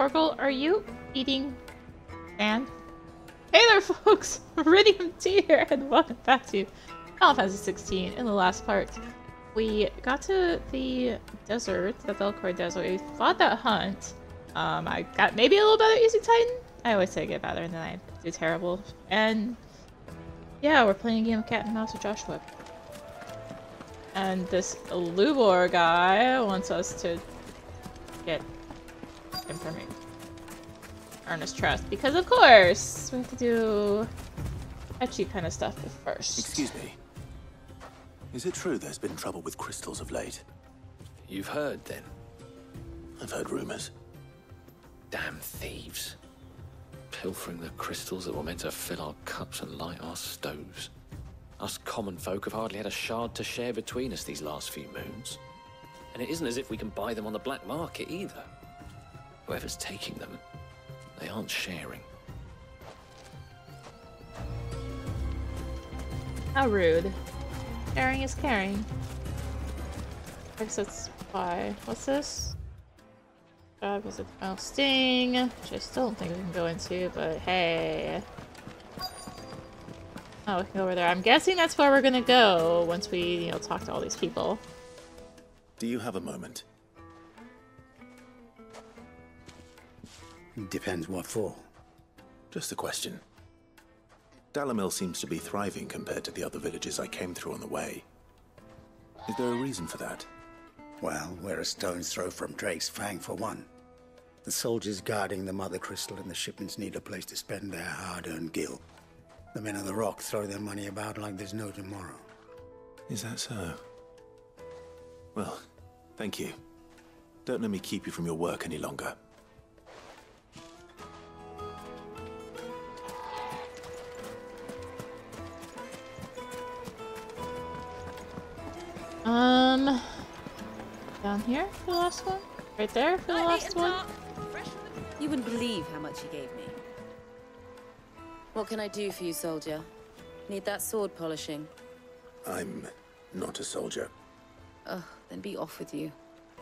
Torgal, are you eating sand? Hey there, folks! Rinimt here, and welcome back to Final Fantasy 16. In the last part, we got to the desert, the Velcor desert. We fought that hunt. I got maybe a little better using Titan. I always say I get better, and then I do terrible. And yeah, we're playing a game of cat and mouse with Joshua. And this Lubor guy wants us to get information. Earn his trust, because of course we have to do etchy kind of stuff first. Excuse me. Is it true there's been trouble with crystals of late? You've heard then? I've heard rumors. Damn thieves. Pilfering the crystals that were meant to fill our cups and light our stoves. Us common folk have hardly had a shard to share between us these last few moons. And it isn't as if we can buy them on the black market either. Whoever's taking them, they aren't sharing. How rude. Sharing is caring. Exits by... What's this? Visit the final sting, which I still don't think we can go into, but hey. Oh, we can go over there. I'm guessing that's where we're gonna go once we, talk to all these people. Do you have a moment? Depends what for. Just a question. Dalamil seems to be thriving compared to the other villages I came through on the way. Is there a reason for that? Well, we're a stone's throw from Drake's Fang for one. The soldiers guarding the Mother Crystal and the shipments need a place to spend their hard-earned gil. The men of the Rock throw their money about like there's no tomorrow. Is that so? Well, thank you. Don't let me keep you from your work any longer. Down here for the last one? Right there for the last one? You wouldn't believe how much he gave me. What can I do for you, soldier? Need that sword polishing? I'm not a soldier. Ugh, then be off with you.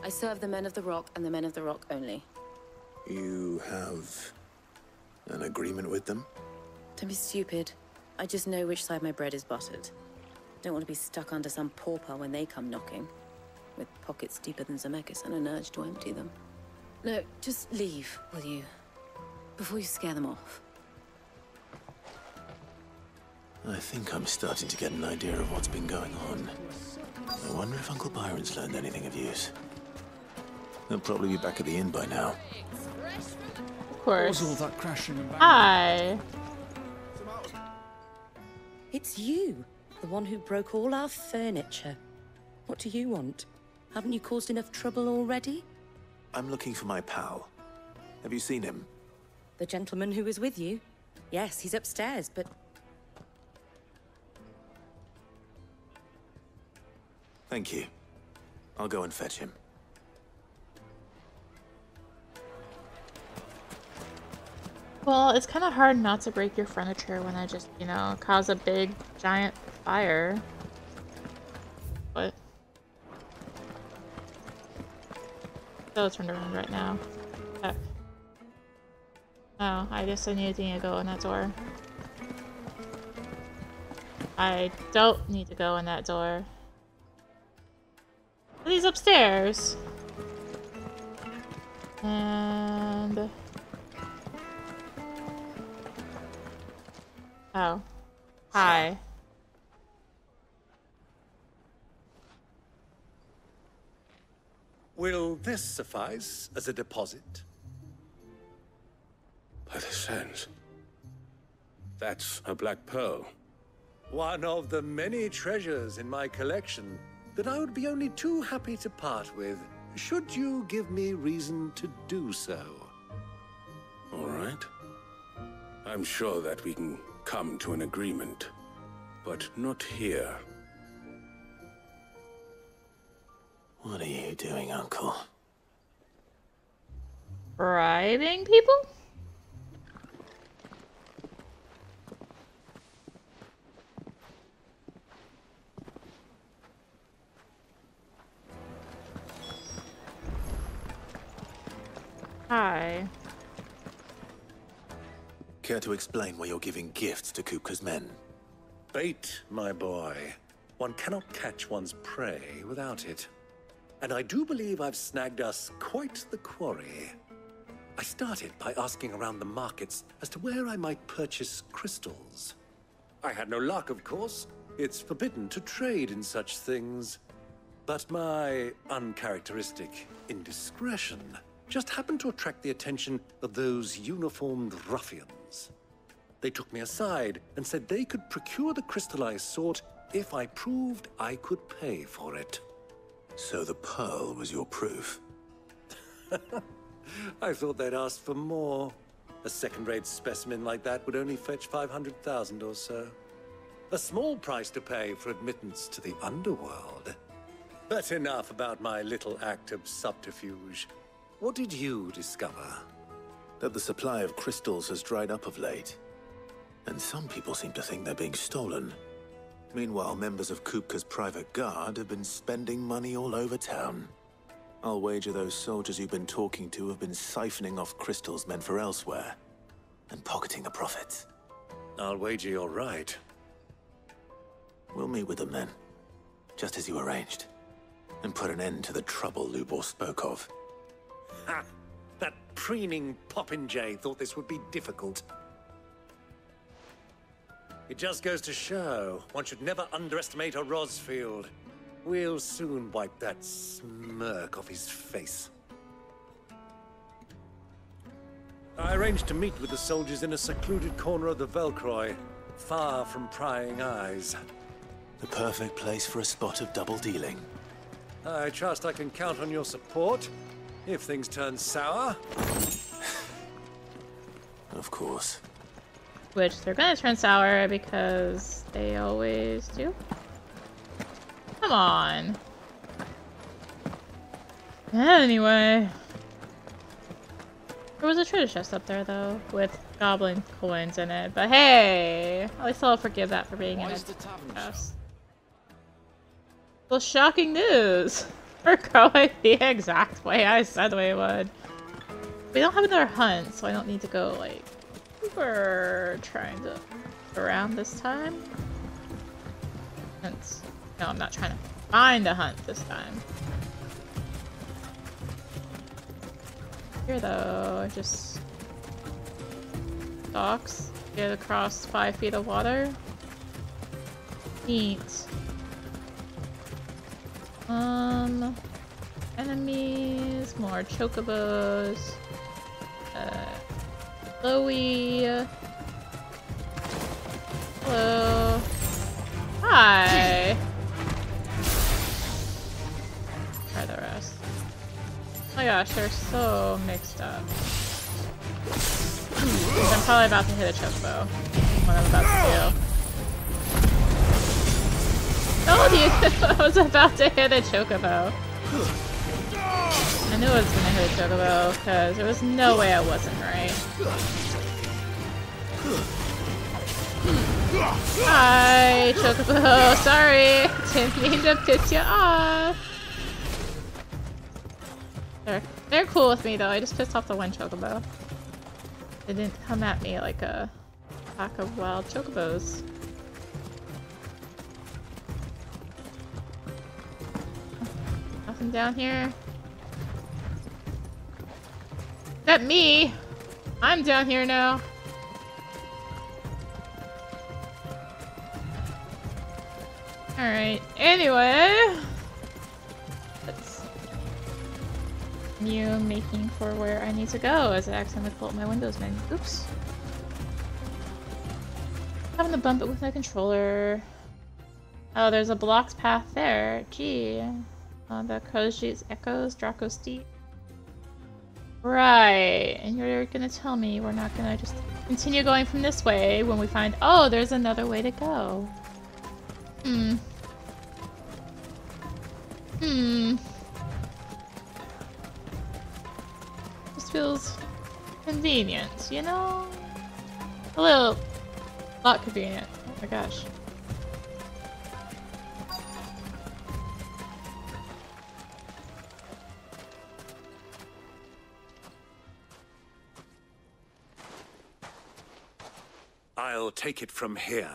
I serve the men of the Rock and the men of the Rock only. You have an agreement with them? Don't be stupid. I just know which side my bread is buttered. Don't want to be stuck under some pauper when they come knocking. With pockets deeper than Zemeckis and an urge to empty them. No, just leave, will you? Before you scare them off. I think I'm starting to get an idea of what's been going on. I wonder if Uncle Byron's learned anything of use. They'll probably be back at the inn by now. Of course. All that crashing and banging? Hi. It's you, the one who broke all our furniture. What do you want? Haven't you caused enough trouble already? I'm looking for my pal. Have you seen him? The gentleman who was with you? Yes, he's upstairs, but... Thank you. I'll go and fetch him. Well, it's kind of hard not to break your furniture when I just, cause a big, giant fire. But... So turned around right now. Heck. Oh, I guess I need to go in that door. I don't need to go in that door. He's upstairs. And... Oh. Hi. Will this suffice as a deposit? By the sands. That's a black pearl. One of the many treasures in my collection that I would be only too happy to part with, should you give me reason to do so. All right. I'm sure that we can come to an agreement, but not here. What are you doing, Uncle? Bribing people? Hi. care to explain why you're giving gifts to Kupka's men? Bait, my boy. One cannot catch one's prey without it. And I do believe I've snagged us quite the quarry. I started by asking around the markets as to where I might purchase crystals. I had no luck, of course. It's forbidden to trade in such things. But my uncharacteristic indiscretion just happened to attract the attention of those uniformed ruffians. They took me aside and said they could procure the crystal I sought if I proved I could pay for it. So the pearl was your proof? I thought they'd ask for more. A second-rate specimen like that would only fetch 500,000 or so. A small price to pay for admittance to the underworld. But enough about my little act of subterfuge. What did you discover? That the supply of crystals has dried up of late. And some people seem to think they're being stolen. Meanwhile, members of Kupka's private guard have been spending money all over town. I'll wager those soldiers you've been talking to have been siphoning off crystals meant for elsewhere, and pocketing the profits. I'll wager you're right. We'll meet with them then, just as you arranged, and put an end to the trouble Lubor spoke of. Ha! That preening popinjay thought this would be difficult. It just goes to show, one should never underestimate a Rosfield. We'll soon wipe that smirk off his face. I arranged to meet with the soldiers in a secluded corner of the Velcroy, far from prying eyes. The perfect place for a spot of double dealing. I trust I can count on your support, if things turn sour. Of course. Which they're gonna turn sour because they always do. Come on. Anyway. There was a treasure chest up there though, with goblin coins in it. But hey! At least I'll forgive that for being in a chest. Well, shocking news! We're going the exact way I said we would. We don't have another hunt, so I don't need to go like super trying to around this time. No, I'm not trying to find a hunt this time. Here though, just docks, get across 5 feet of water. Neat. Enemies, more chocobos. Chloe. Hello. Hi. Try the rest. Oh my gosh, they're so mixed up. I'm probably about to hit a chocobo. What I'm about to do. Told you I was about to hit a chocobo. I knew I was gonna hit a chocobo because there was no way I wasn't right. Hi, chocobo. Sorry, didn't mean to piss you off. They're cool with me though. I just pissed off the one chocobo. They didn't come at me like a pack of wild chocobos. Nothing down here. Is that me? I'm down here now. Alright, anyway. Let's continue making for where I need to go as I accidentally pull up my Windows menu. Oops. Having to bump it with my controller. Oh, there's a blocked path there. Gee. The Koji's Echoes, Draco's Deep. Right. And you're gonna tell me we're not gonna just continue going from this way when we find, oh, there's another way to go. Just feels convenient, you know? A lot convenient. Oh my gosh. I'll take it from here.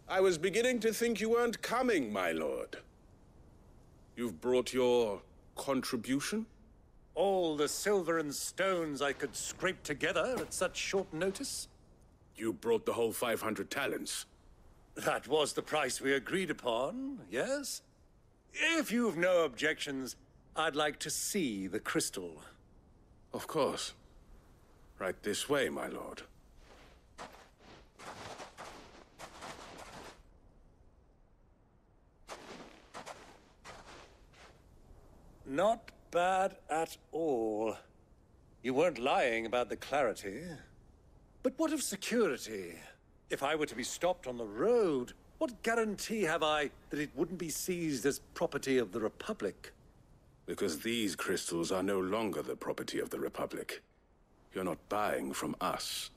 I was beginning to think you weren't coming, my lord. You've brought your contribution? All the silver and stones I could scrape together at such short notice? You brought the whole 500 talents. That was the price we agreed upon, yes? If you've no objections, I'd like to see the crystal. Of course. Right this way, my lord. Not bad at all. You weren't lying about the clarity. But what of security? If I were to be stopped on the road, what guarantee have I that it wouldn't be seized as property of the Republic? Because these crystals are no longer the property of the Republic. You're not buying from us.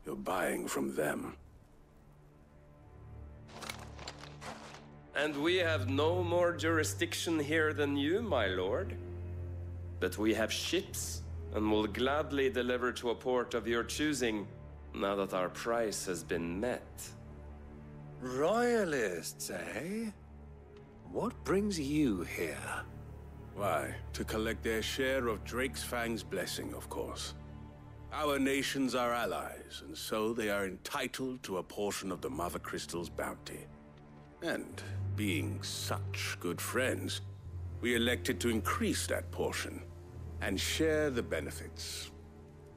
You're buying from them. And we have no more jurisdiction here than you, my lord. But we have ships, and will gladly deliver to a port of your choosing, now that our price has been met. Royalists, eh? What brings you here? Why, to collect their share of Drake's Fang's blessing, of course. Our nations are allies, and so they are entitled to a portion of the Mother Crystal's bounty. And being such good friends, we elected to increase that portion and share the benefits.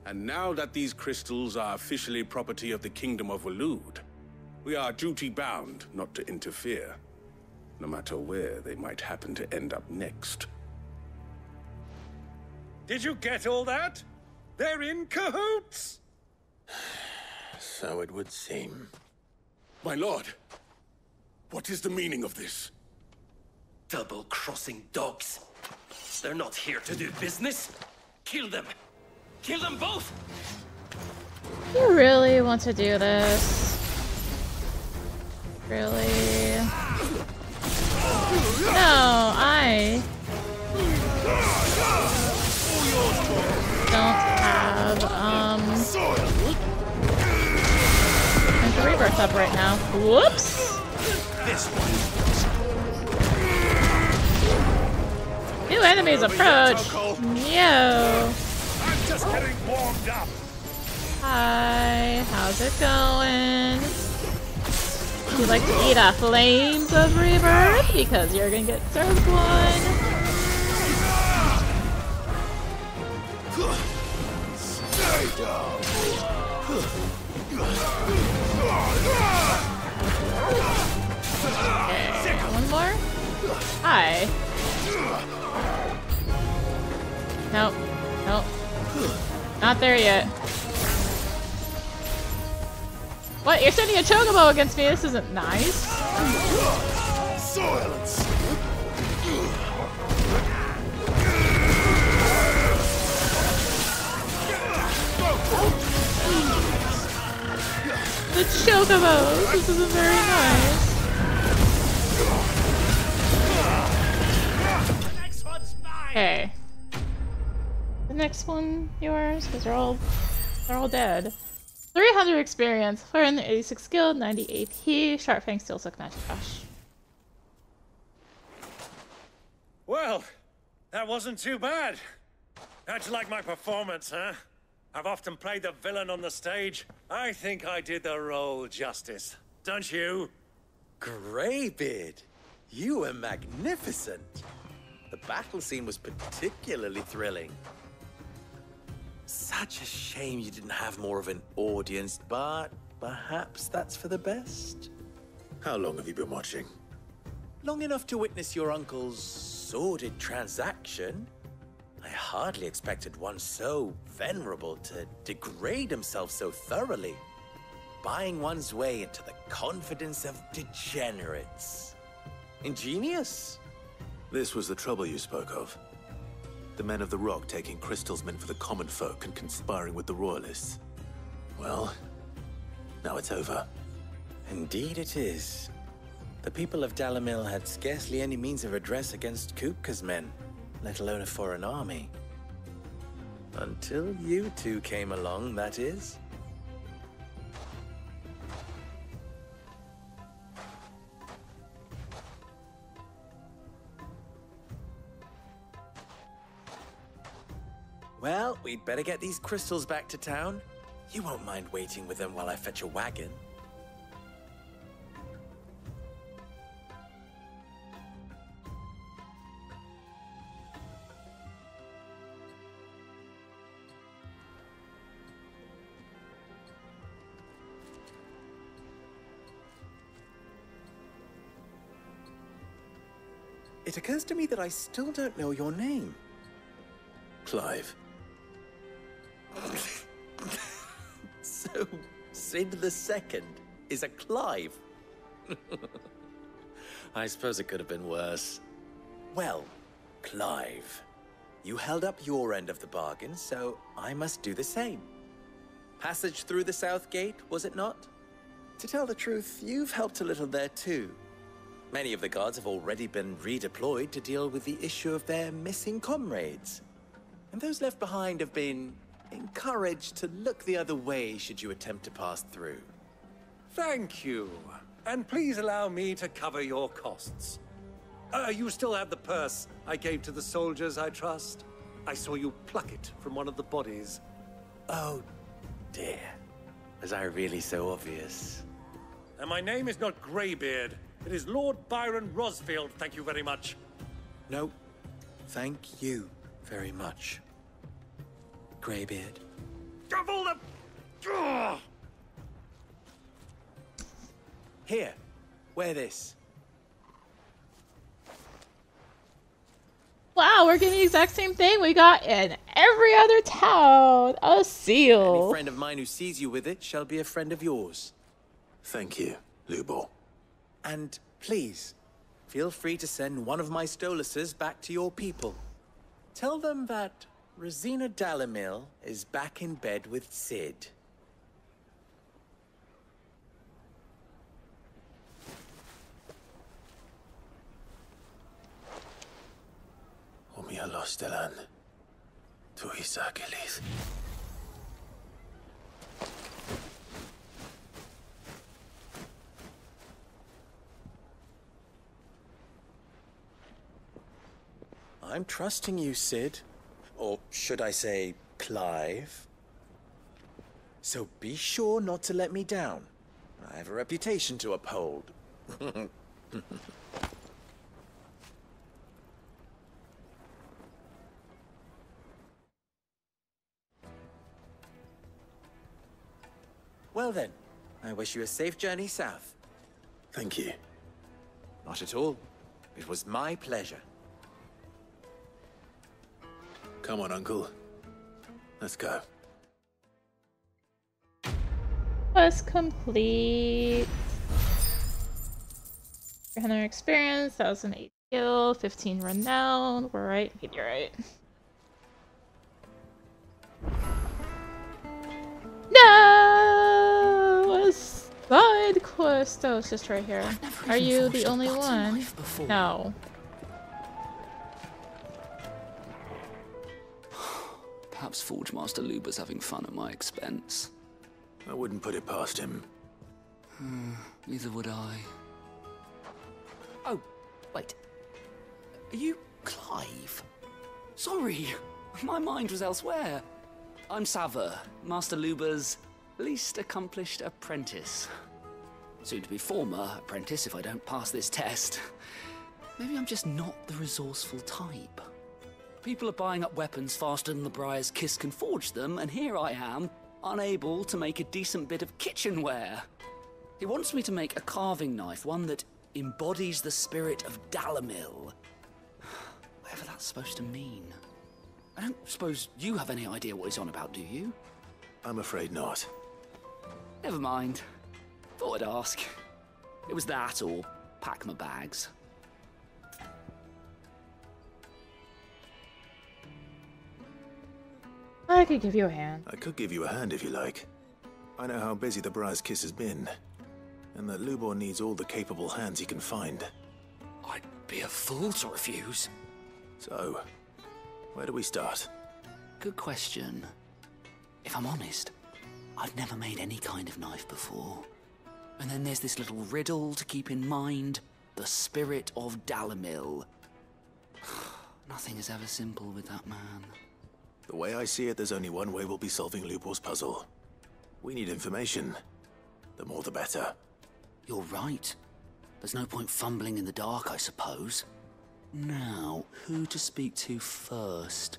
And now that these crystals are officially property of the Kingdom of Waloed, we are duty-bound not to interfere, no matter where they might happen to end up next. Did you get all that? They're in cahoots! So it would seem. My lord, what is the meaning of this? Double-crossing dogs. They're not here to do business. Kill them. Kill them both! You really want to do this? Really? No, I don't have, there's the rebirth up right now. Whoops! New enemies approach! Yo! I'm just getting warmed up! Hi, how's it going? You like to eat off flames of rebirth? Because you're gonna get served one. Stay down. Okay, one more? Hi. Nope. Nope. Not there yet. What? You're sending a chocobo against me? This isn't nice. Silence. The chocobos. This isn't very nice. Okay. The next one yours, because they're all dead. 300 experience, 486 skill, 98 he, Sharp Fang Steel Silk Magic Rush. Well, that wasn't too bad. How'd you like my performance, huh? I've often played the villain on the stage. I think I did the role justice. Don't you? Greybeard, you were magnificent. The battle scene was particularly thrilling. Such a shame you didn't have more of an audience, but perhaps that's for the best. How long have you been watching? Long enough to witness your uncle's sordid transaction. I hardly expected one so venerable to degrade himself so thoroughly, buying one's way into the confidence of degenerates. Ingenious. This was the trouble you spoke of. The men of the Rock taking crystals meant for the common folk and conspiring with the Royalists. Well, now it's over. Indeed it is. The people of Dalamil had scarcely any means of redress against Kupka's men, let alone a foreign army. Until you two came along, that is. Well, we'd better get these crystals back to town. You won't mind waiting with them while I fetch a wagon. It occurs to me that I still don't know your name. Clive. So, Sid the Second is a Clive? I suppose it could have been worse. Well, Clive, you held up your end of the bargain, so I must do the same. Passage through the South Gate, was it not? To tell the truth, you've helped a little there too. Many of the guards have already been redeployed to deal with the issue of their missing comrades. And those left behind have been encouraged to look the other way should you attempt to pass through. Thank you. And please allow me to cover your costs. You still have the purse I gave to the soldiers, I trust? I saw you pluck it from one of the bodies. Oh, dear. Was I really so obvious? And my name is not Greybeard. It is Lord Byron Rosfield, thank you very much. No, thank you very much, Greybeard. Double the... Ugh! Here, wear this. Wow, we're getting the exact same thing we got in every other town. A seal. Any friend of mine who sees you with it shall be a friend of yours. Thank you, Lubor. And please, feel free to send one of my Stoluses back to your people. Tell them that Rosina Dalamil is back in bed with Sid. Omia Lostelan. Tuisa Gilis. I'm trusting you, Sid. Or should I say, Clive? So be sure not to let me down. I have a reputation to uphold. Well then, I wish you a safe journey south. Thank you. Not at all. It was my pleasure. Come on, Uncle. Let's go. Quest complete. 300 experience, 1,008 skill, 15 renown. We're right. You're right. No! A side quest. Oh, it's just right here. Are you the only one? No. Perhaps Forge Master Luber's having fun at my expense. I wouldn't put it past him. Neither would I. Oh, wait. Are you Clive? Sorry, my mind was elsewhere. I'm Sava, Master Luber's least accomplished apprentice. Soon to be former apprentice if I don't pass this test. Maybe I'm just not the resourceful type. People are buying up weapons faster than the Briar's Kiss can forge them, and here I am, unable to make a decent bit of kitchenware. He wants me to make a carving knife, one that embodies the spirit of Dalamil. Whatever that's supposed to mean. I don't suppose you have any idea what he's on about, do you? I'm afraid not. Never mind. Thought I'd ask. It was that or pack my bags. I could give you a hand. I could give you a hand if you like. I know how busy the Briar's Kiss has been, and that Lubor needs all the capable hands he can find. I'd be a fool to refuse. So, where do we start? Good question. If I'm honest, I've never made any kind of knife before. And then there's this little riddle to keep in mind. The spirit of Dalamil. Nothing is ever simple with that man. The way I see it, there's only one way we'll be solving Lubor's puzzle. We need information. The more the better. You're right. There's no point fumbling in the dark, I suppose. Now, who to speak to first?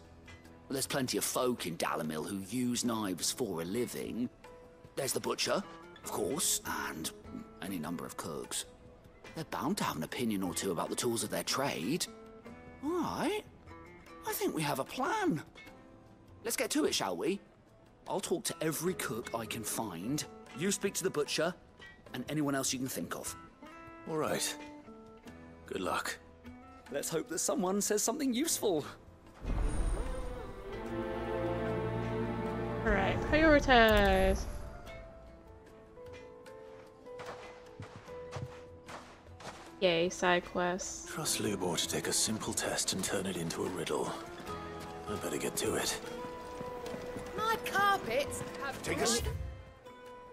Well, there's plenty of folk in Dalamil who use knives for a living. There's the butcher, of course, and any number of cooks. They're bound to have an opinion or two about the tools of their trade. All right. I think we have a plan. Let's get to it, shall we? I'll talk to every cook I can find. You speak to the butcher, and anyone else you can think of. All right. Good luck. Let's hope that someone says something useful. Alright, prioritize. Yay, side quests. Trust Lubor to take a simple test and turn it into a riddle. I better get to it. My carpets have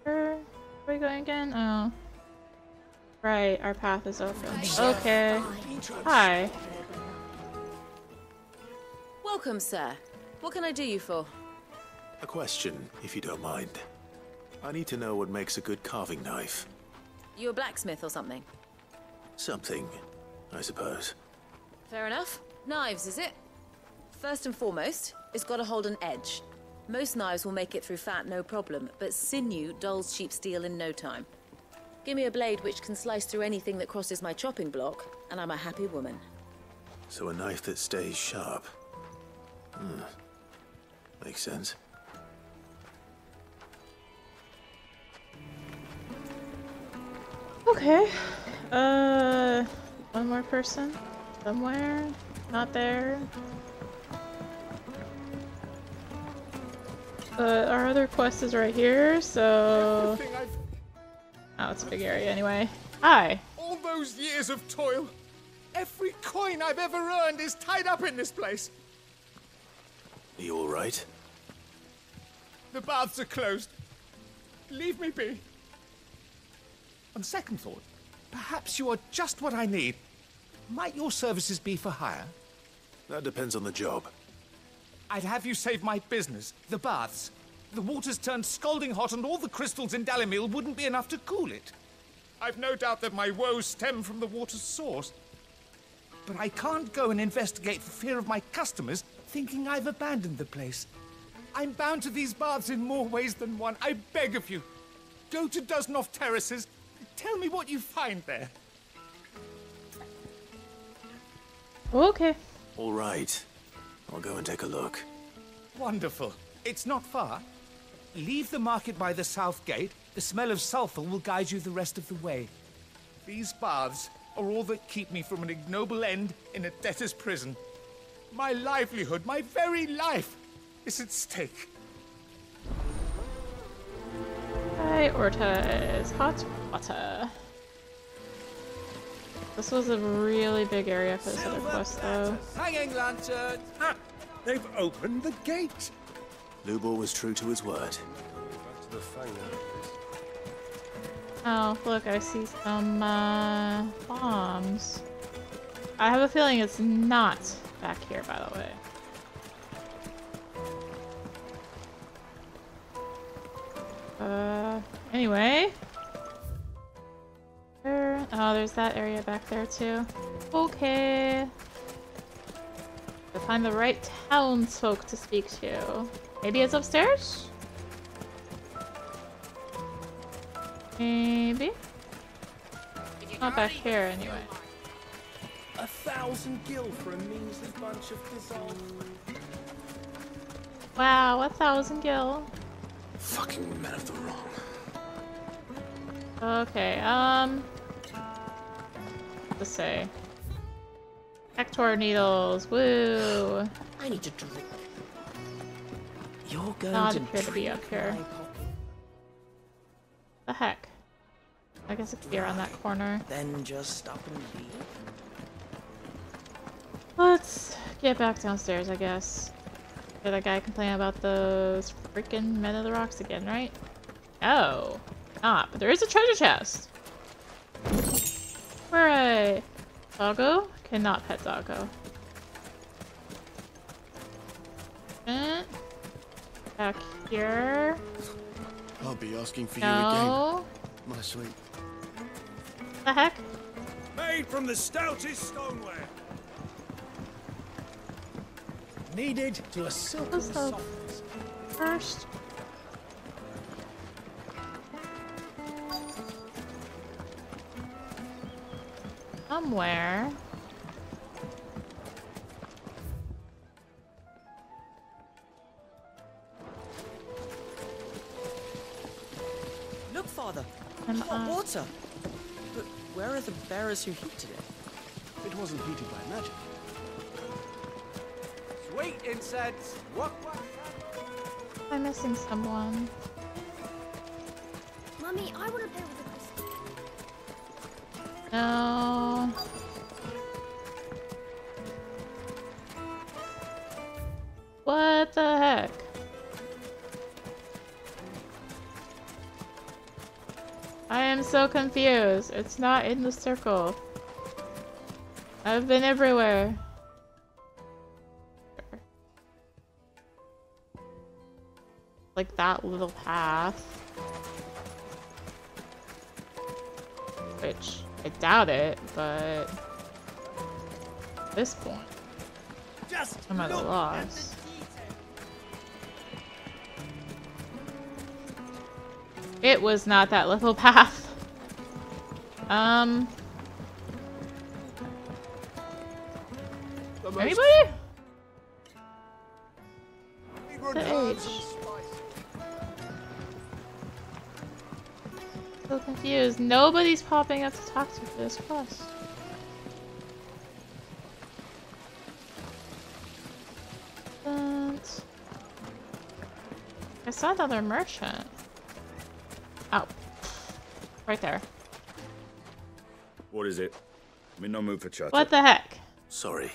Where are we going again? Oh. Right, our path is open. Okay. Hi. Welcome, sir. What can I do you for? A question, if you don't mind. I need to know what makes a good carving knife. You a blacksmith or something? Something, I suppose. Fair enough. Knives, is it? First and foremost, it's got to hold an edge. Most knives will make it through fat, no problem, but sinew dulls cheap steel in no time. Give me a blade which can slice through anything that crosses my chopping block, and I'm a happy woman. So a knife that stays sharp. Makes sense. Okay. One more person? Somewhere? Not there? Our other quest is right here, so... Oh, it's a big area anyway. Hi! All those years of toil, every coin I've ever earned is tied up in this place. Are you all right? The baths are closed. Leave me be. On second thought, perhaps you are just what I need. Might your services be for hire? That depends on the job. I'd have you save my business, the baths. The water's turned scalding hot and all the crystals in Dalamil wouldn't be enough to cool it. I've no doubt that my woes stem from the water's source. But I can't go and investigate for fear of my customers thinking I've abandoned the place. I'm bound to these baths in more ways than one. I beg of you. Go to Dusnoff Terraces. Tell me what you find there. Okay. All right. I'll go and take a look. Wonderful. It's not far. Leave the market by the south gate. The smell of sulfur will guide you the rest of the way. These baths are all that keep me from an ignoble end in a debtor's prison. My livelihood, my very life, is at stake. Prioritize hot water. This was a really big area for this other quest, though. Hanging lantern. Ah, they've opened the gate. Lubor was true to his word. Oh, look, I see some bombs. I have a feeling it's not back here, by the way. Anyway. Oh, there's that area back there too. Okay. To find the right townsfolk to speak to. Maybe it's upstairs? Maybe? Not back here anyway. 1,000 gil for a measly bunch of dissolved. Wow, 1,000 gil. Fucking men of the wrong. Okay, let's say. Hector needles, woo! I need to drink. You're going not to appear to be up here. The heck? I guess it could be around that corner. Then just up and leave. Let's get back downstairs, I guess. Did that guy complain about those freaking men of the rocks again, right? Oh, not. But there is a treasure chest. Hooray! Doggo? Cannot pet Doggo. Back here. I'll be asking for no. you again, my sweet. The heck? Made from the stoutest stoneware. Needed to a silken softness. First. Somewhere. Look, Father. Hot water. But where are the bearers who heated it? It wasn't heated by magic. Sweet incense. What? I'm missing someone. Mummy, I want to play with the crystal. No. What the heck? I am so confused. It's not in the circle. I've been everywhere. Like that little path. Which, I doubt it, but at this point, I'm at a loss. It was not that little path. Anybody? The H. So confused. Nobody's popping up to talk to for this quest. And I saw another merchant. Oh, right there. What is it? I'm in no mood for chat. What the heck? Sorry.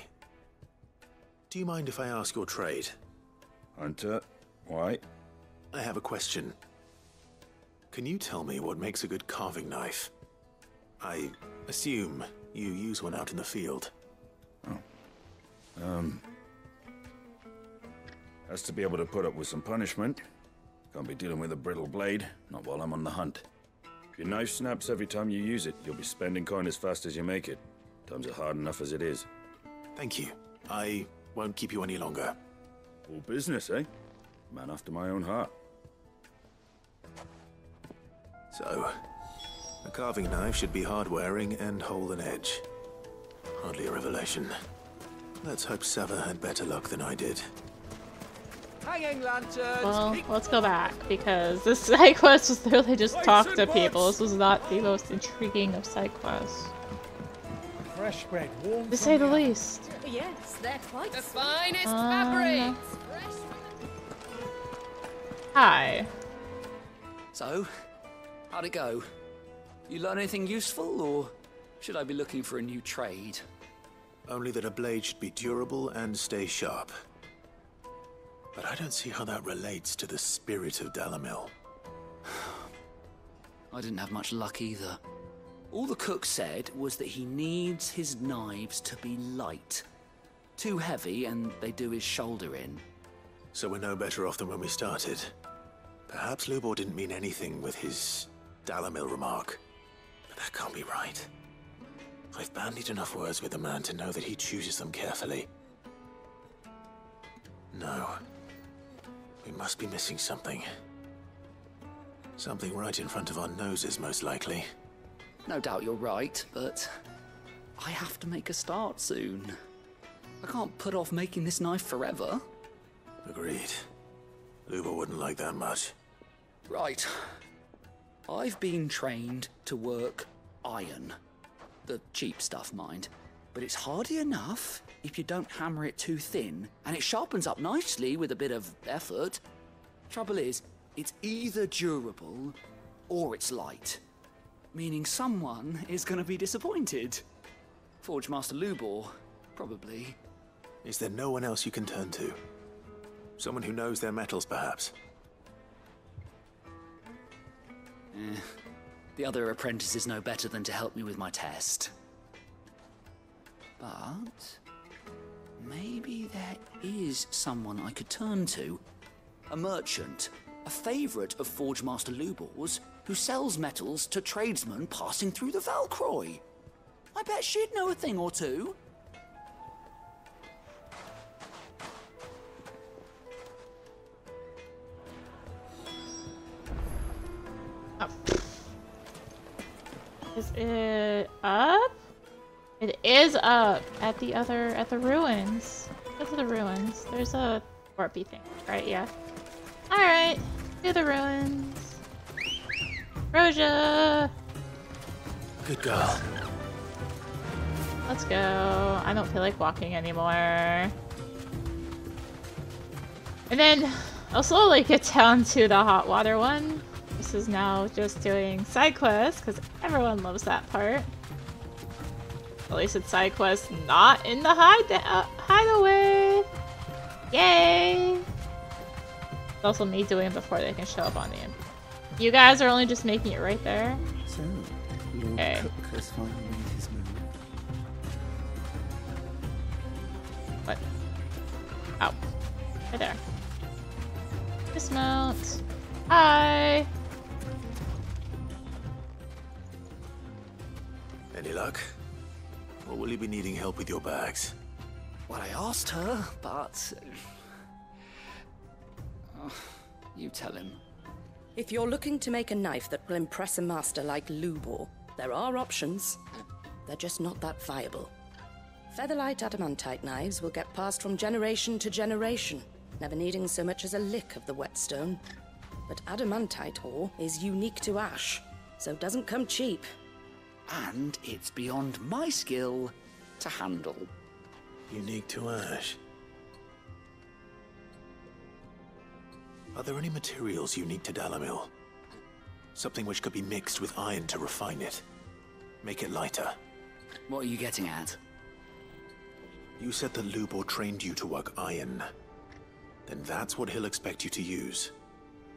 Do you mind if I ask your trade? Hunter, why? I have a question. Can you tell me what makes a good carving knife? I assume you use one out in the field. Oh. Has to be able to put up with some punishment. Can't be dealing with a brittle blade, not while I'm on the hunt. If your knife snaps every time you use it, you'll be spending coin as fast as you make it. Times are hard enough as it is. Thank you. I won't keep you any longer. All business, eh? Man after my own heart. So, a carving knife should be hard-wearing and hold an edge. Hardly a revelation. Let's hope Sava had better luck than I did. Hanging lanterns. Well, let's go back, because this side quest was literally just talk to people. This was not the most intriguing of side quests. Fresh bread, warm To say the least. Yes, they're quite the finest fabrics. Hi. So, how'd it go? You learn anything useful, or should I be looking for a new trade? Only that a blade should be durable and stay sharp. But I don't see how that relates to the spirit of Dalamil. I didn't have much luck either. All the cook said was that he needs his knives to be light. Too heavy and they do his shoulder in. So we're no better off than when we started. Perhaps Lubor didn't mean anything with his Dalamil remark. But that can't be right. I've bandied enough words with the man to know that he chooses them carefully. No. We must be missing something. Something right in front of our noses, most likely. No doubt you're right, but I have to make a start soon. I can't put off making this knife forever. Agreed. Lubor wouldn't like that much. Right. I've been trained to work iron. The cheap stuff, mind. But it's hardy enough if you don't hammer it too thin, and it sharpens up nicely with a bit of effort. Trouble is, it's either durable or it's light. Meaning someone is gonna be disappointed. Forge Master Lubor, probably. Is there no one else you can turn to? Someone who knows their metals, perhaps? The other apprentices know better than to help me with my test. But maybe there is someone I could turn to. A merchant, a favorite of Forge Master Lubor's, who sells metals to tradesmen passing through the Valcroy. I bet she'd know a thing or two. Oh. Is it up? It is up at the ruins. Go to the ruins. There's a warpy thing, right? Yeah. Alright. To the ruins. Roja! Good girl. Let's go. I don't feel like walking anymore. And then I'll slowly get down to the hot water one. This is now just doing side quests, because everyone loves that part. At least it's side quests not in the hideaway! Yay! It's also me doing it before they can show up on the end. You guys are only just making it right there? So, Lord Cook has finally made his move. What? Oh. Right there. Dismount. Hi! Any luck? Or will you be needing help with your bags? Well, I asked her, but... you tell him. If you're looking to make a knife that will impress a master like Lubor, there are options. They're just not that viable. Featherlight adamantite knives will get passed from generation to generation, never needing so much as a lick of the whetstone. But adamantite ore is unique to ash, so doesn't come cheap. And it's beyond my skill to handle. Unique to ash. Are there any materials unique to Dalamil? Something which could be mixed with iron to refine it. Make it lighter. What are you getting at? You said that Lubor trained you to work iron. Then that's what he'll expect you to use.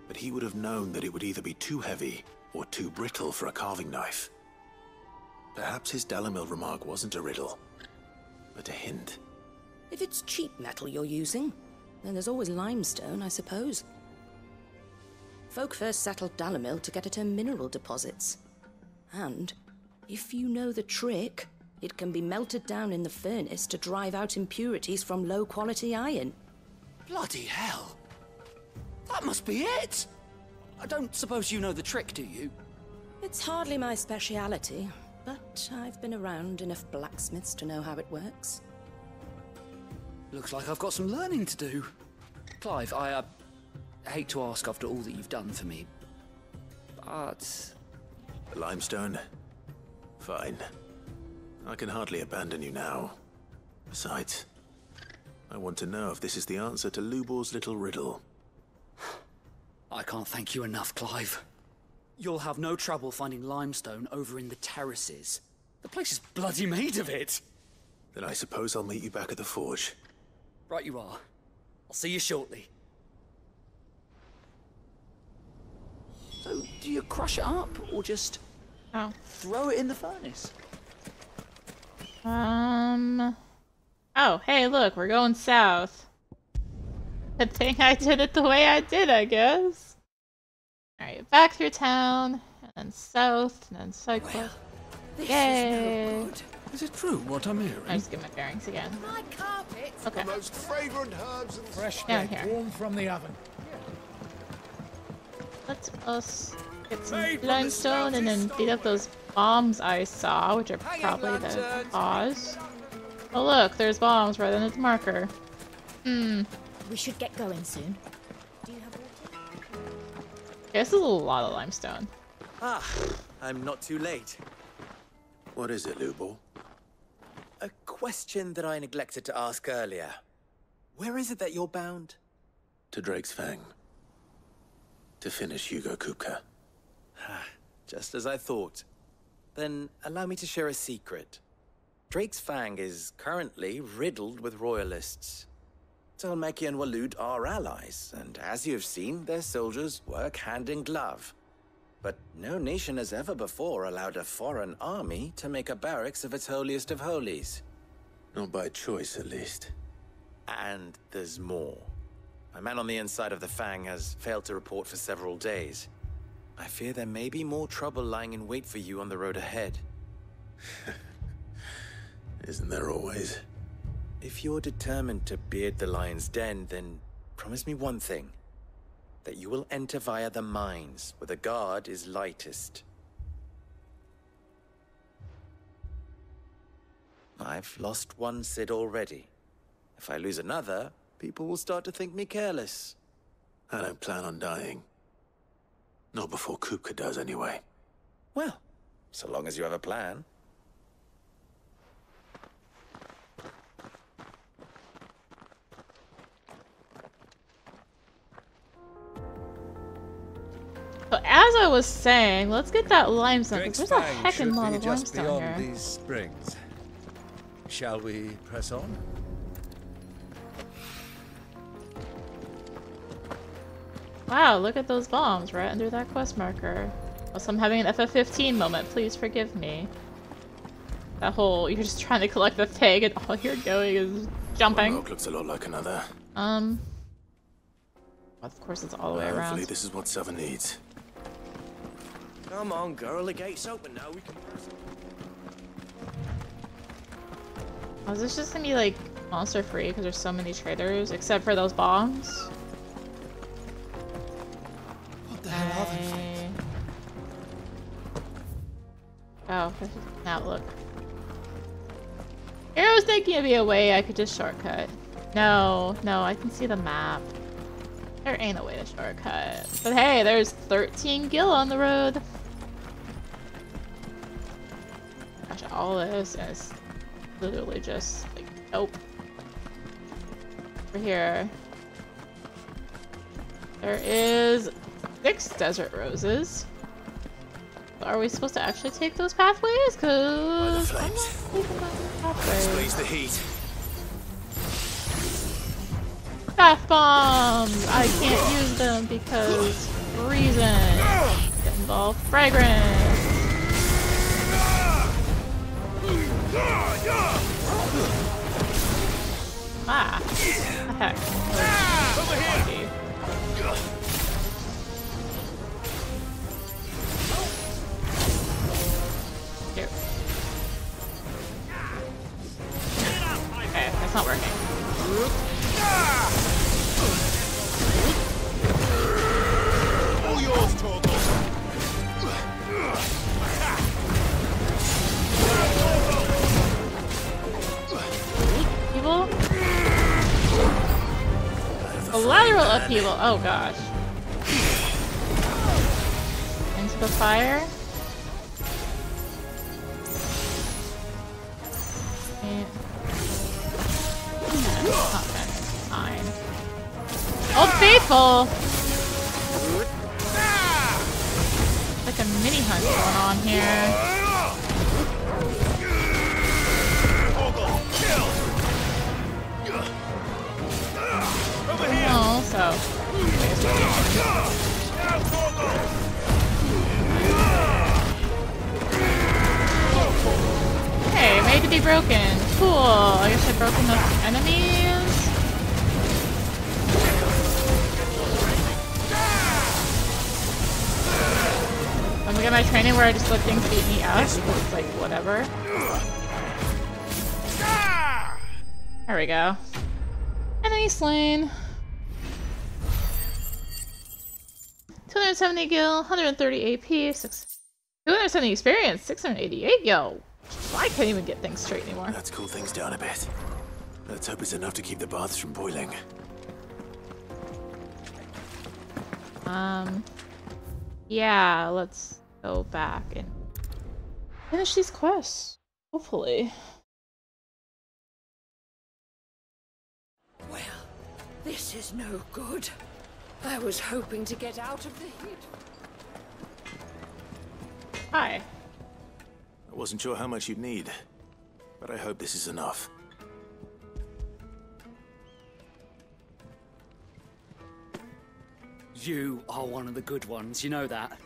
But he would have known that it would either be too heavy or too brittle for a carving knife. Perhaps his Dalamil remark wasn't a riddle, but a hint. If it's cheap metal you're using, then there's always limestone, I suppose. Folk first settled Dalamil to get at her mineral deposits. And, if you know the trick, it can be melted down in the furnace to drive out impurities from low-quality iron. Bloody hell! That must be it! I don't suppose you know the trick, do you? It's hardly my speciality, but I've been around enough blacksmiths to know how it works. Looks like I've got some learning to do. Clive, I hate to ask after all that you've done for me, but... Limestone? Fine. I can hardly abandon you now. Besides, I want to know if this is the answer to Lubor's little riddle. I can't thank you enough, Clive. You'll have no trouble finding limestone over in the terraces. The place is bloody made of it. Then I suppose I'll meet you back at the forge. Right you are. I'll see you shortly. So, do you crush it up, or just throw it in the furnace? Oh, hey, look, we're going south. Good thing I did it the way I did, I guess. Alright, back through town, and then south, and then cycle. Yay! Is it true what I'm hearing? I just get my bearings again. My carpet. Okay. The most fragrant herbs and fresh Down bread here. warm from the oven. Let us get some limestone and then beat up those bombs I saw, which are probably the cause. Oh look, there's bombs right under the marker. We should get going soon. Do you have water? Okay, this is a lot of limestone. Ah, I'm not too late. What is it, Lubor? A question that I neglected to ask earlier. Where is it that you're bound? To Drake's Fang. To finish Hugo Kupka. Just as I thought. Then allow me to share a secret. Drake's Fang is currently riddled with royalists. Talmeki and Walud are allies, and as you have seen, their soldiers work hand in glove. But no nation has ever before allowed a foreign army to make a barracks of its holiest of holies. Not by choice, at least. And there's more. A man on the inside of the Fang has failed to report for several days. I fear there may be more trouble lying in wait for you on the road ahead. Isn't there always? If you're determined to beard the lion's den, then promise me one thing. That you will enter via the mines, where the guard is lightest. I've lost one Cid already. If I lose another, people will start to think me careless. I don't plan on dying. Not before Kupka does, anyway. Well, so long as you have a plan. So as I was saying, let's get that limestone, because there's a heckin' lot of just limestone beyond here. these springs. Shall we press on? Wow, look at those bombs right under that quest marker. Also, I'm having an FF15 moment, please forgive me. That whole, you're just trying to collect the pig and all you're doing is jumping. One rock looks a lot like another. Of course it's all the way around. Hopefully this is what Sava needs. Come on, girl, the gate's open now. We can press Oh, is this just gonna be like monster free because there's so many traders, except for those bombs? What the hell are they? Oh, this is an outlook. Here I was thinking it'd be a way I could just shortcut. No, I can see the map. There ain't a way to shortcut. But hey, there's 13 gil on the road. Gosh, all this is literally just like, nope. Over here. There is 6 desert roses. Are we supposed to actually take those pathways? Cause I'm not taking those pathways. Squeeze the heat. Bath bombs! I can't use them because reason. Get involved. Fragrance! Ah. The heck. Over here! Here. Okay, that's not working. All yours, Torgal. Upheaval? A lateral upheaval. Oh gosh. Into the fire. And... yeah, it's not bad. It's fine. Old Faithful! Like a mini hunt going on here. Oh, so. Hey, made to be broken. Cool. I guess I broke enough enemies. I'm gonna get my training where I just let things beat me up because it's like whatever. There we go. Enemy slain. 270 gil, 130 AP, 270 experience, 688 gil. I can't even get things straight anymore. Let's cool things down a bit. Let's hope it's enough to keep the baths from boiling. Yeah, let's go back and finish these quests. Hopefully. Well, this is no good. I was hoping to get out of the heat. Hi. I wasn't sure how much you'd need, but I hope this is enough. You are one of the good ones, you know that?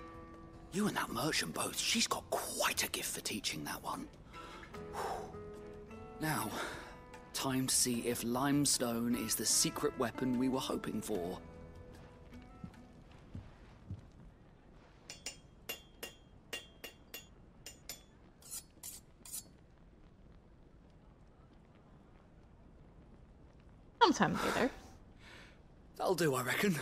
You and that merchant both, she's got quite a gift for teaching that one. Now, time to see if limestone is the secret weapon we were hoping for. Sometime later. That'll do, I reckon.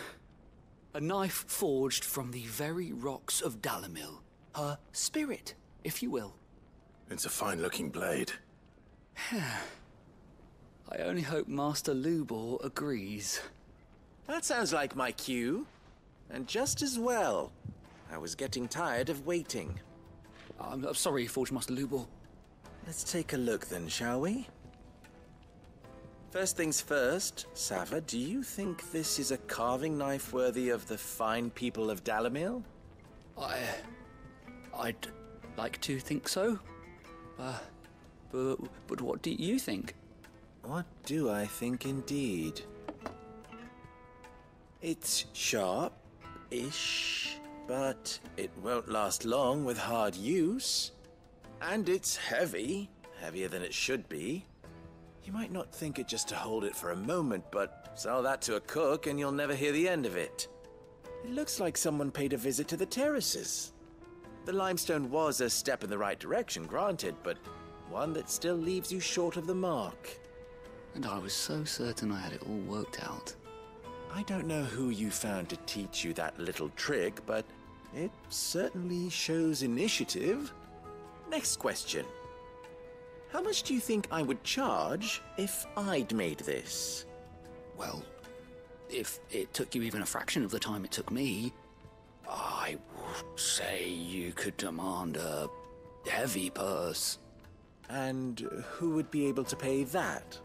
A knife forged from the very rocks of Dalimil. Her spirit, if you will. It's a fine-looking blade. I only hope Master Lubor agrees. That sounds like my cue. And just as well. I was getting tired of waiting. I'm sorry, Forge Master Lubor. Let's take a look then, shall we? First things first, Sava, do you think this is a carving knife worthy of the fine people of Dalimil? I'd like to think so. But what do you think? What do I think indeed? It's sharp-ish, but it won't last long with hard use. And it's heavy, heavier than it should be. You might not think it just to hold it for a moment, but sell that to a cook and you'll never hear the end of it. It looks like someone paid a visit to the terraces. The limestone was a step in the right direction, granted, but one that still leaves you short of the mark. And I was so certain I had it all worked out. I don't know who you found to teach you that little trick, but it certainly shows initiative. Next question. How much do you think I would charge if I'd made this? Well, if it took you even a fraction of the time it took me, I would say you could demand a heavy purse. And who would be able to pay that?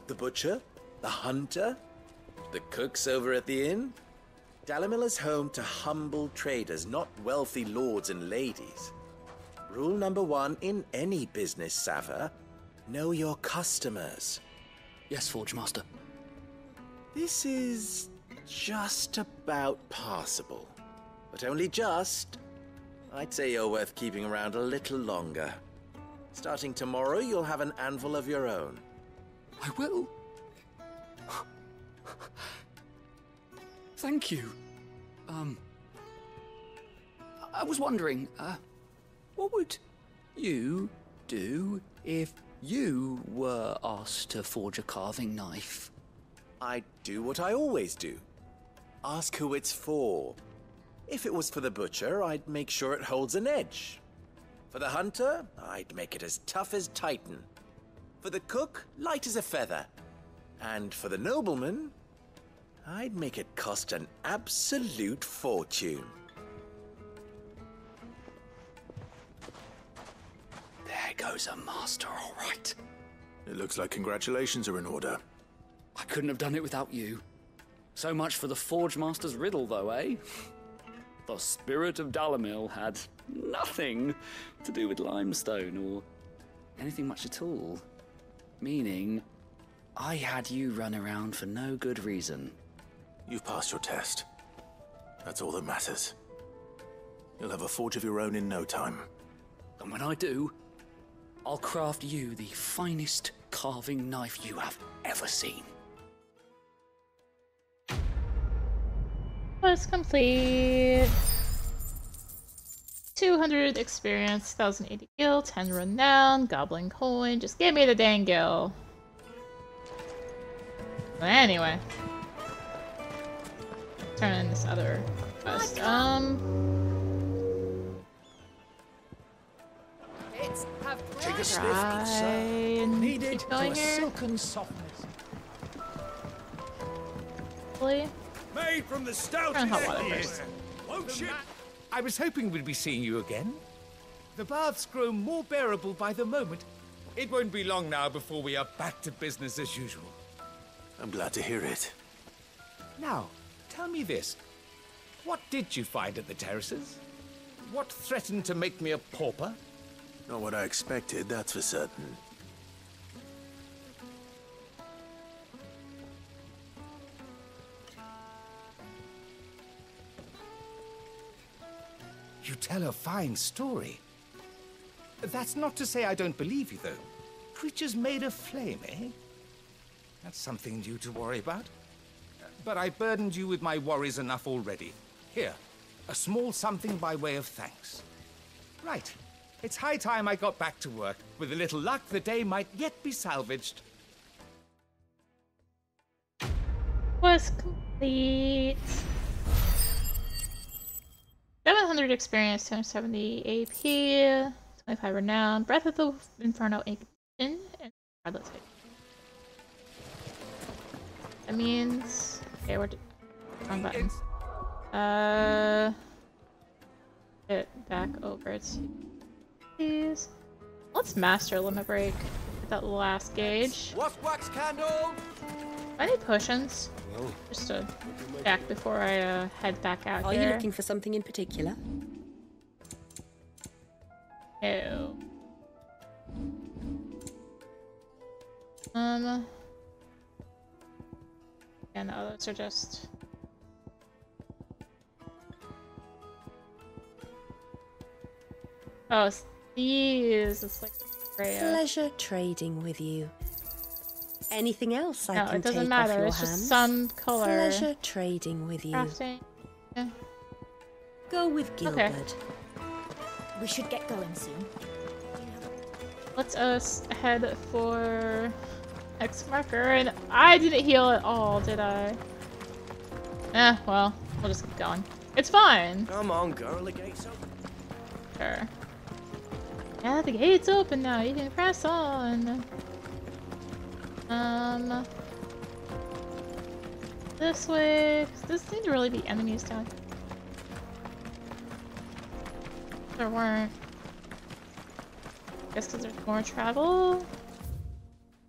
The butcher? The hunter? The cooks over at the inn? Dalimil is home to humble traders, not wealthy lords and ladies. Rule number 1 in any business, Sava, know your customers. Yes, Forge Master. This is just about passable, but only just. I'd say you're worth keeping around a little longer. Starting tomorrow, you'll have an anvil of your own. I will. Thank you. I was wondering, what would you do if you were asked to forge a carving knife? I'd do what I always do. Ask who it's for. If it was for the butcher, I'd make sure it holds an edge. For the hunter, I'd make it as tough as Titan. For the cook, light as a feather. And for the nobleman, I'd make it cost an absolute fortune. There goes a master, all right. It looks like congratulations are in order. I couldn't have done it without you. So much for the Forge Master's riddle, though, eh? The spirit of Dalimil had nothing to do with limestone or anything much at all. Meaning, I had you run around for no good reason. You've passed your test. That's all that matters. You'll have a forge of your own in no time. And when I do, I'll craft you the finest carving knife you have ever seen. Quest complete. 200 experience, 1080 gil, 10 renown, goblin coin. Just give me the dang gil. But anyway. Turn in this other quest. Take a sniff, good sir. Needed to a silken softness. Really? Made from the stout. Won't you? I was hoping we'd be seeing you again. The baths grow more bearable by the moment. It won't be long now before we are back to business as usual. I'm glad to hear it. Now, tell me this. What did you find at the terraces? What threatened to make me a pauper? Not what I expected, that's for certain. You tell a fine story. That's not to say I don't believe you, though. Creatures made of flame, eh? That's something new to worry about. But I burdened you with my worries enough already. Here, a small something by way of thanks. Right. It's high time I got back to work. With a little luck, the day might yet be salvaged. Was complete. 700 experience, 270 AP, 25 renown, Breath of the Inferno Ignition, and let's see. That means okay, we're wrong button. Get back over to these. Let's master limit break at that last gauge. What's wax candle? I need potions. Just to check before I head back out Are here. you looking for something in particular? Ew. Yeah, no, those are just... Oh, it's these. It's like Freya. Pleasure trading with you. Anything else I No, can it doesn't take matter. off your It's hands? just some color. Pleasure trading with you. Crafting. Yeah. Go with Gilbert. Okay. We should get going soon. Let's us head for X marker, and I didn't heal at all, did I? Eh, well, we'll just keep going. It's fine. Come on, girl, the gate's open. Sure. Yeah, the gate's open now. You can press on. This way. Does this need to really be enemies down? There weren't. Guess because there's more travel.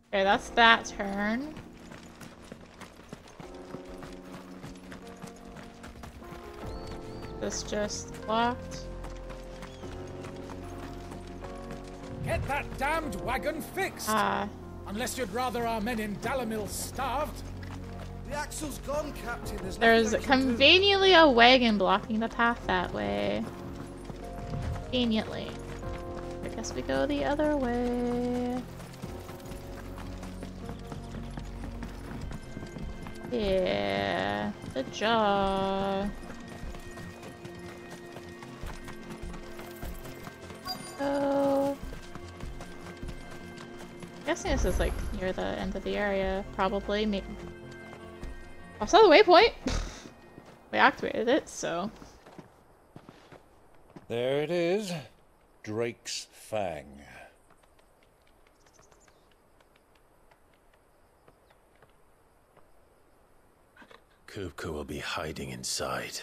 Okay, that's that turn. This just locked. Get that damned wagon fixed! Unless you'd rather our men in Dalamil starved. The axle's gone, Captain. There's conveniently a wagon blocking the path that way. Conveniently. I guess we go the other way. Yeah, the jaw. Oh. I'm guessing this is like near the end of the area, probably. Maybe. I saw the waypoint. We activated it, so. There it is. Drake's Fang. Kupka will be hiding inside.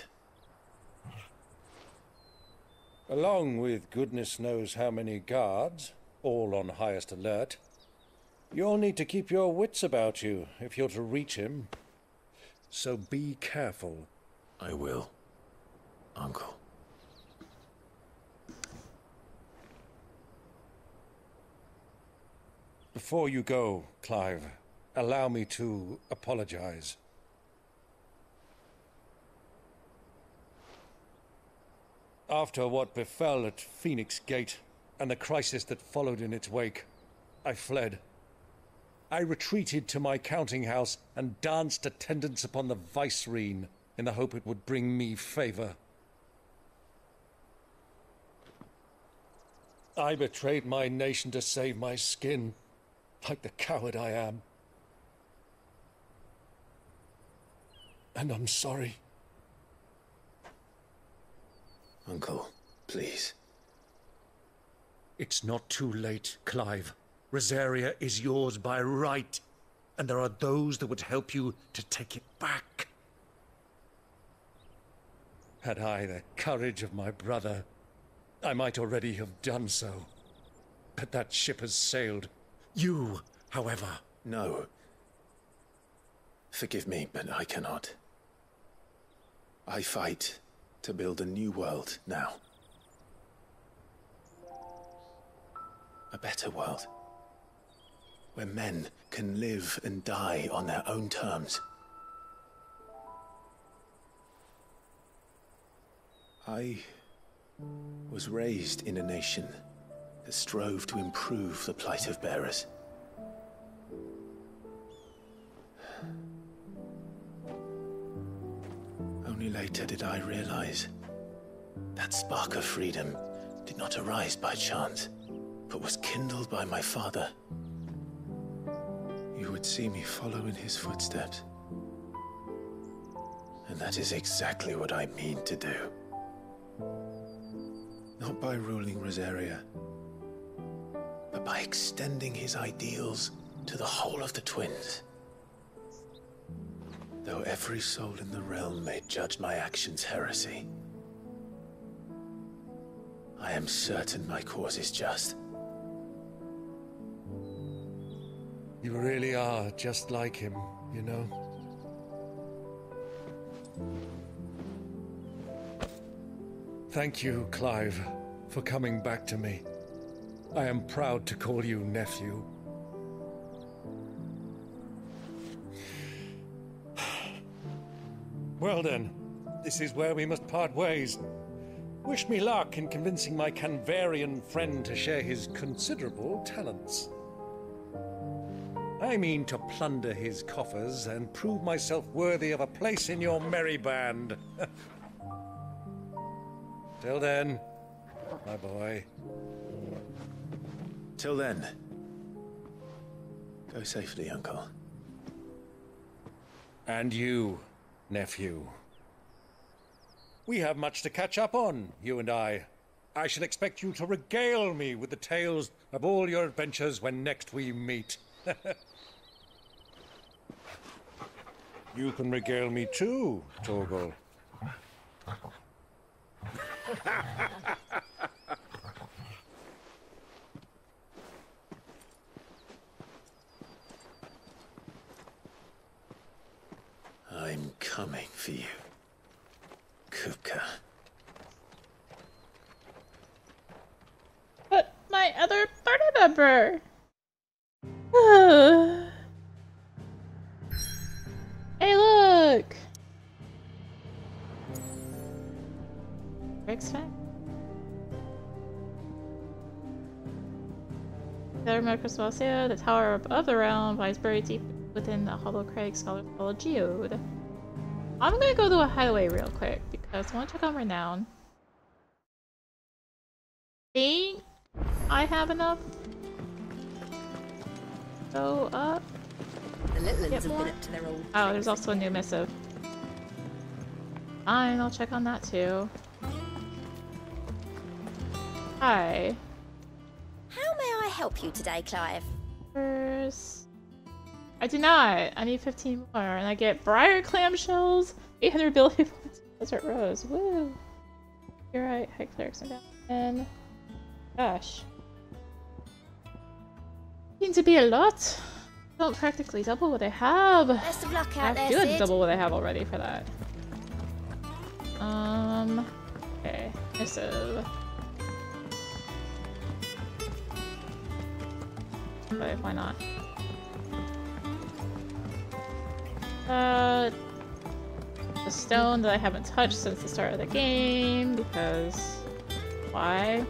Along with goodness knows how many guards, all on highest alert. You'll need to keep your wits about you if you're to reach him. So be careful. I will, Uncle. Before you go, Clive, allow me to apologize. After what befell at Phoenix Gate and the crisis that followed in its wake, I fled. I retreated to my counting house and danced attendance upon the vice-reine in the hope it would bring me favor. I betrayed my nation to save my skin, like the coward I am. And I'm sorry. Uncle, please. It's not too late, Clive. Rosaria is yours by right, and there are those that would help you to take it back. Had I the courage of my brother, I might already have done so. But that ship has sailed. You, however... No. Forgive me, but I cannot. I fight to build a new world now. A better world. Where men can live and die on their own terms. I was raised in a nation that strove to improve the plight of bearers. Only later did I realize that spark of freedom did not arise by chance, but was kindled by my father. You would see me follow in his footsteps. And that is exactly what I mean to do. Not by ruling Rosaria, but by extending his ideals to the whole of the twins. Though every soul in the realm may judge my actions heresy, I am certain my cause is just. You really are just like him, you know? Thank you, Clive, for coming back to me. I am proud to call you nephew. Well then, this is where we must part ways. Wish me luck in convincing my Canvarian friend to share his considerable talents. I mean to plunder his coffers and prove myself worthy of a place in your merry band. Till then, my boy. Till then, go safely, Uncle. And you, nephew. We have much to catch up on, you and I. I shall expect you to regale me with the tales of all your adventures when next we meet. You can regale me too, Torgal. I'm coming for you, Kupka. But my other party member! Hey, look! Rick's fine. The tower above the realm lies buried deep within the hollow crag scholar called Geode. I'm gonna go to a hideaway real quick because I want to check on Renown. Think I have enough. Go up. The little ones have been up to their old. Oh, there's also a new missive. Fine, I'll check on that too. Hi. How may I help you today, Clive? First... I do not. I need 15 more, and I get Briar Clamshells, 800 ability points, Desert Rose. Woo! You're right. High Clerics are down. And... gosh. Seems to be a lot. Don't practically double what I have. Best of luck out there, I do Sid. double what I have already for that. Okay. Missive. Okay, why not? The stone that I haven't touched since the start of the game, because... why?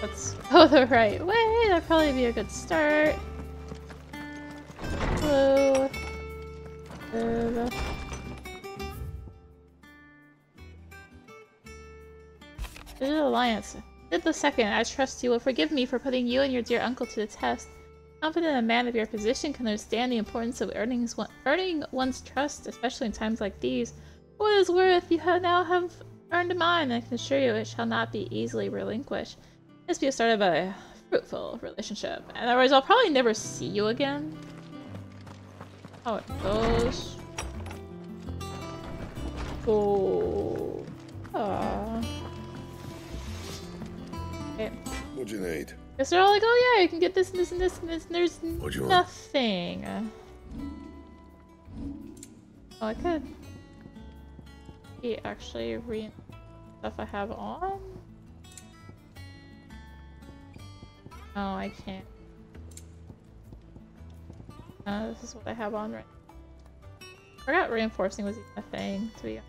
Let's go the right way, that'd probably be a good start. Hello. Digital Alliance. Did the second. I trust you will forgive me for putting you and your dear uncle to the test. Confident a man of your position can understand the importance of earning one's trust, especially in times like these. For what it is worth, you now have earned mine, and I can assure you it shall not be easily relinquished. This be a start of a fruitful relationship. In other words, I'll probably never see you again. How it goes. Oh. Aww. Okay. What'd you need? Guess they're all like, oh yeah, you can get this and this and this and this, and there's What do you want? nothing. Oh, I could actually read stuff I have on. No, I can't. This is what I have on right now. I forgot reinforcing was even a thing, to be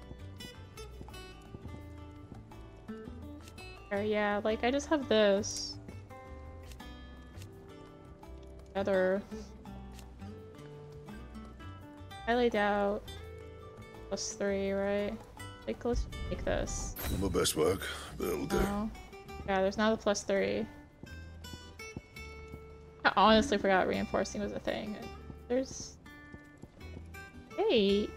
honest. Yeah, like I just have this. Other. I laid out +3, right? Like, let's make this. My best work, but it'll do. Oh. Yeah, there's not a +3. I honestly forgot reinforcing was a thing. There's cake.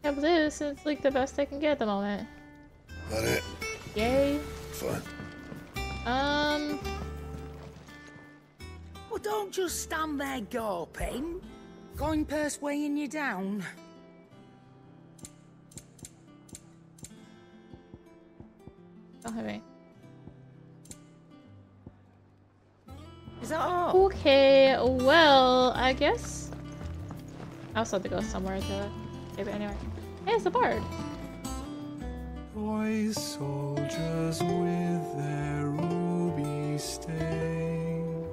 I have this, and it's like the best I can get at the moment. That it? Yay. Fine. Well, don't just stand there gawping. Coin purse weighing you down. Don't have any. Is that all? Okay, well, I guess I also have to go somewhere to. Okay, but anyway. Hey, it's the bard. Toy soldiers with their ruby stain,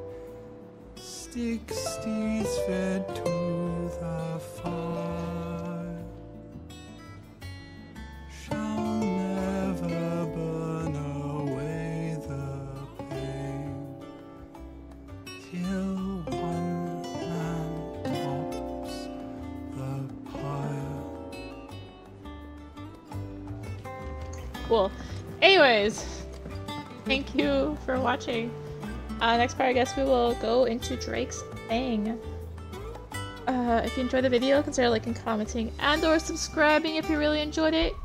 stick steeds fed to the fire, shall never burn away the pain, till one man tops the pyre. Cool. Anyways, thank you for watching. Next part, I guess we will go into Drake's Fang. If you enjoyed the video, consider liking, commenting, and/or subscribing if you really enjoyed it.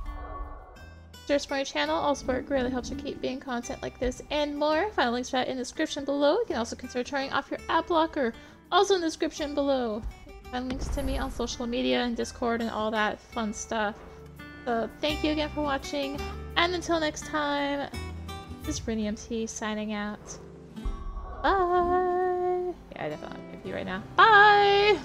Search for my channel. All support greatly helps you keep being content like this and more. Find links for that in the description below. You can also consider turning off your ad blocker, also in the description below. Find links to me on social media and Discord and all that fun stuff. So thank you again for watching, and until next time, this is rinimt signing out. Bye! Yeah, I definitely want to give you right now. Bye!